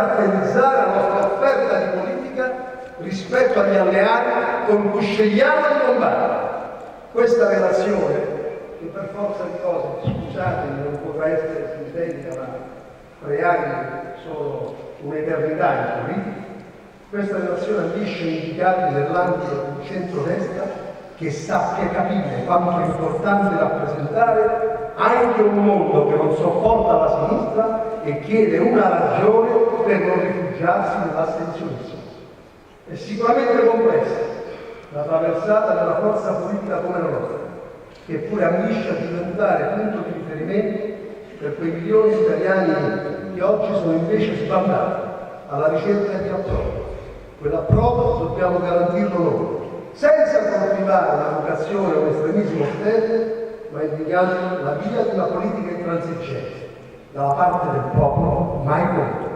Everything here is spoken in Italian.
caratterizzare la nostra offerta di politica rispetto agli alleati con cui scegliamo di combattere. Questa relazione, che per forza di cose, scusatemi, non potrà essere sintetica, ma 3 anni sono un'eternità in politica, questa relazione ambisce a indicarvi nell'ambito di un centrodestra che sappia capire quanto è importante rappresentare anche un mondo che non sopporta la sinistra e chiede una ragione per non rifugiarsi nell'astensionismo. È sicuramente complessa la traversata di una forza politica come la nostra, che pure ambisce a diventare punto di riferimento per quei milioni di italiani che oggi sono invece sbandati alla ricerca di approdo. Quell'approdo dobbiamo garantirlo noi, senza coltivare una vocazione o un estremismo sterile, ma indicando la via di una politica intransigente, dalla parte del popolo, mai contro.